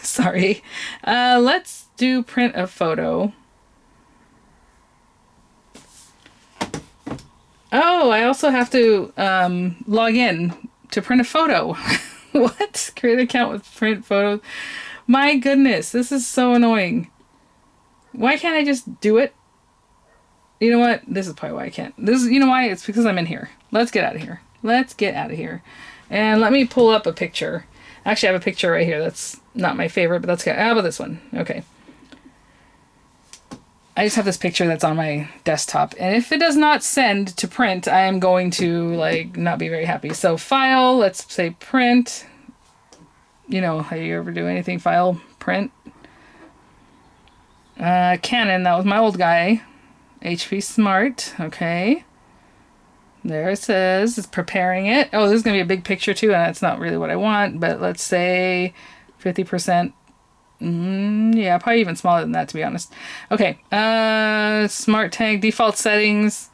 Sorry. Let's do print a photo. Oh, I also have to log in to print a photo. What? Create an account with print photos. My goodness, this is so annoying. Why can't I just do it? You know what? This is probably why I can't. You know why? It's because I'm in here. Let's get out of here. Let's get out of here. And let me pull up a picture. Actually, I have a picture right here. That's not my favorite, but that's good. How about this one? Okay. I just have this picture that's on my desktop. And if it does not send to print, I am going to, like, not be very happy. So file, let's say print. You know, how you ever do anything? File, print. Canon, that was my old guy. HP Smart, okay. There it says, it's preparing it. Oh, this is going to be a big picture too, and that's not really what I want, but let's say 50%. Yeah, probably even smaller than that, to be honest. Okay, smart tag, default settings.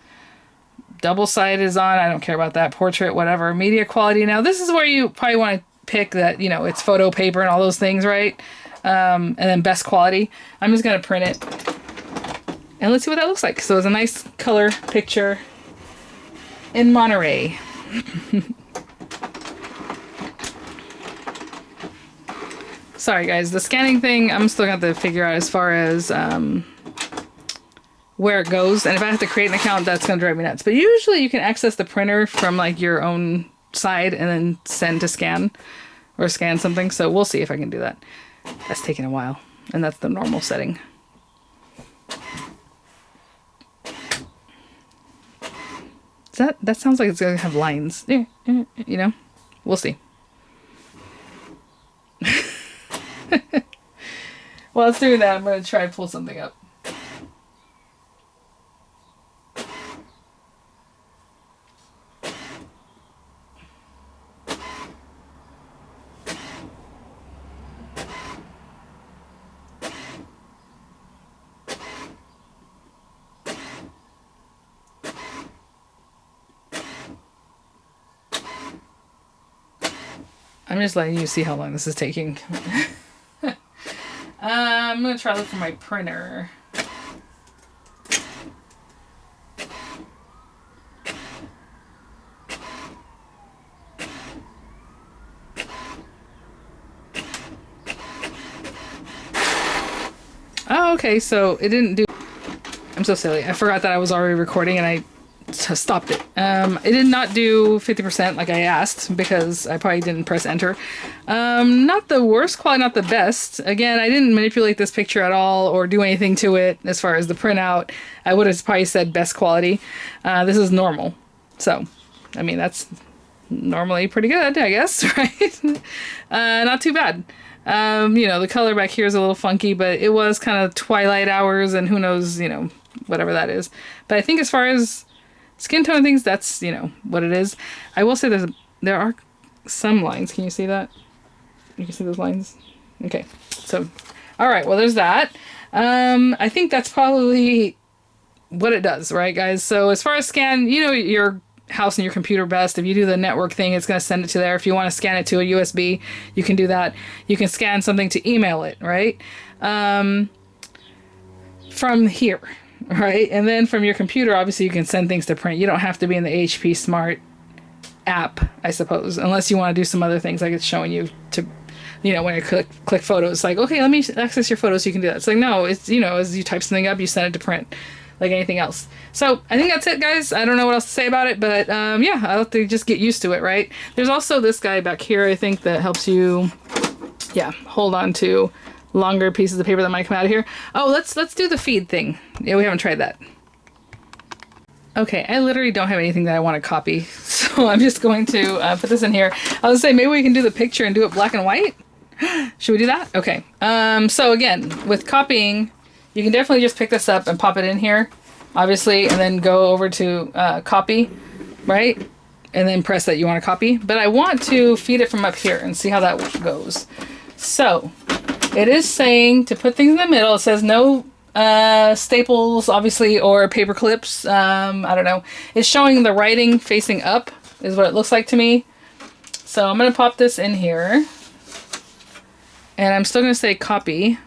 Double side is on, I don't care about that. Portrait, whatever. Media quality. Now, this is where you probably want to pick that, you know, it's photo paper and all those things, right? And then best quality. I'm just going to print it. And let's see what that looks like. So it's a nice color picture in Monterey. Sorry guys, the scanning thing, I'm still going to have to figure out as far as where it goes. And if I have to create an account, that's going to drive me nuts. But usually you can access the printer from like your own side and then send to scan or scan something. So we'll see if I can do that. That's taking a while. And that's the normal setting. That sounds like it's going to have lines. You know? We'll see. While it's doing that, I'm going to try and pull something up. I'm just letting you see how long this is taking. I'm going to try to look for my printer. Oh, okay, so it didn't do... I'm so silly. I forgot that I was already recording and I stopped it. It did not do 50% like I asked because I probably didn't press enter. Not the worst quality, not the best. Again, I didn't manipulate this picture at all or do anything to it as far as the printout. I would have probably said best quality. This is normal. So, I mean, that's normally pretty good, I guess, right? Not too bad. You know, the color back here is a little funky, but it was kind of twilight hours and who knows, you know, whatever that is. But I think as far as skin tone things, that's, you know, what it is. I will say there are some lines. Can you see that? You can see those lines? Okay. So, all right. Well, there's that. I think that's probably what it does, right, guys? So as far as scan, you know, your house and your computer best. If you do the network thing, it's going to send it to there. If you want to scan it to a USB, you can do that. You can scan something to email it, right? From here, right? And then from your computer, obviously you can send things to print. You don't have to be in the HP Smart app, I suppose, unless you want to do some other things like it's showing you to, you know, when I click photos, like, okay, let me access your photos so you can do that. It's like, no, it's, you know, as you type something up, you send it to print like anything else. So I think that's it, guys. I don't know what else to say about it, but yeah, I'll have to just get used to it, right? There's also this guy back here, I think, that helps you, yeah, hold on to longer pieces of paper that might come out of here. Oh, let's do the feed thing. Yeah, we haven't tried that. Okay, I literally don't have anything that I want to copy, so I'm just going to put this in here. I was gonna say maybe we can do the picture and do it black and white. Should we do that? Okay. So again, with copying, you can definitely just pick this up and pop it in here, obviously, and then go over to copy, right? And then press that you want to copy. But I want to feed it from up here and see how that goes. So it is saying to put things in the middle. It says no staples, obviously, or paper clips. I don't know. It's showing the writing facing up is what it looks like to me. So I'm going to pop this in here. And I'm still going to say copy.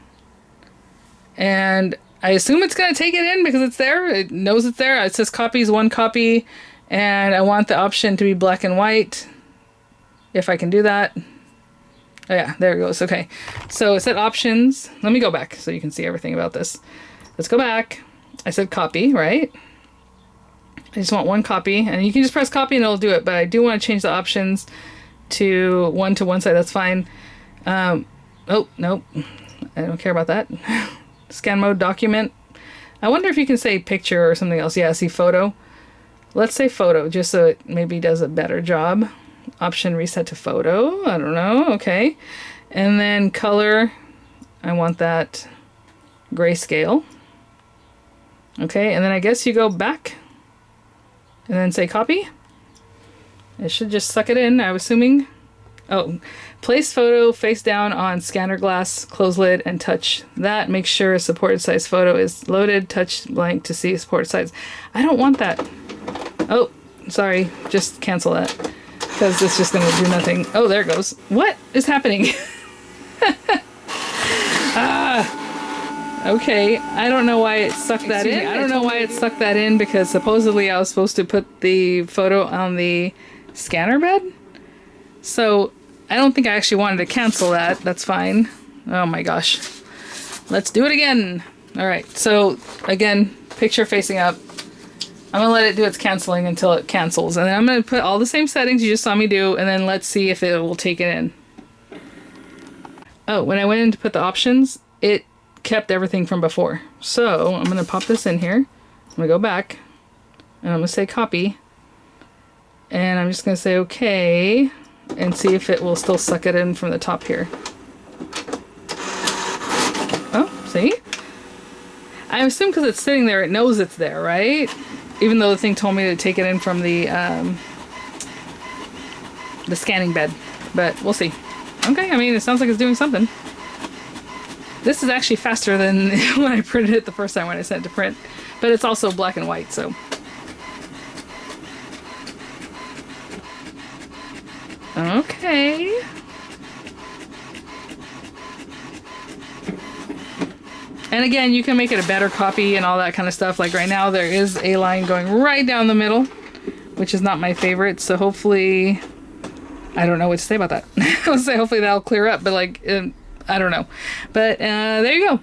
And I assume it's going to take it in because it's there. It knows it's there. It says copies, one copy. And I want the option to be black and white. If I can do that. Oh yeah, there it goes. Okay. So it said options. Let me go back so you can see everything about this. Let's go back. I said copy, right? I just want one copy. And you can just press copy and it'll do it. But I do want to change the options to one side. That's fine. Oh, nope. I don't care about that. Scan mode document. I wonder if you can say picture or something else. Yeah, see photo. Let's say photo just so it maybe does a better job. Option reset to photo. I don't know. Okay. And then color. I want that grayscale. Okay. And then I guess you go back and then say copy. It should just suck it in, I'm assuming. Oh, place photo face down on scanner glass, close lid, and touch that. Make sure a supported size photo is loaded. Touch blank to see supported size. I don't want that. Oh, sorry. Just cancel that. Because it's just going to do nothing. Oh, there it goes. What is happening? Okay. I don't know why it sucked that in. I don't know why it sucked that in because supposedly I was supposed to put the photo on the scanner bed. So I don't think I actually wanted to cancel that. That's fine. Oh my gosh. Let's do it again. All right. So again, picture facing up. I'm going to let it do its canceling until it cancels. And then I'm going to put all the same settings you just saw me do. And then let's see if it will take it in. Oh, when I went in to put the options, it kept everything from before. So I'm going to pop this in here. I'm going to go back. And I'm going to say copy. And I'm just going to say okay. And see if it will still suck it in from the top here. Oh, see? I assume because it's sitting there, it knows it's there, right? Even though the thing told me to take it in from the scanning bed. But we'll see. Okay, I mean, it sounds like it's doing something. This is actually faster than when I printed it the first time when I sent it to print. But it's also black and white, so... Okay. And again, you can make it a better copy and all that kind of stuff. Like right now, there is a line going right down the middle, which is not my favorite. So hopefully, I don't know what to say about that. I would say hopefully that'll clear up, but like, I don't know. But there you go.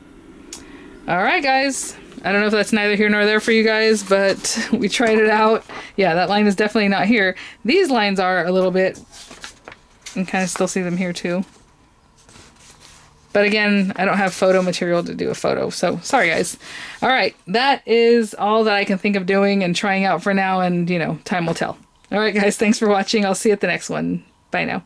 All right, guys. I don't know if that's neither here nor there for you guys, but we tried it out. Yeah, that line is definitely not here. These lines are a little bit... You can kind of still see them here too. But again, I don't have photo material to do a photo. So sorry, guys. All right. That is all that I can think of doing and trying out for now. And, you know, time will tell. All right, guys. Thanks for watching. I'll see you at the next one. Bye now.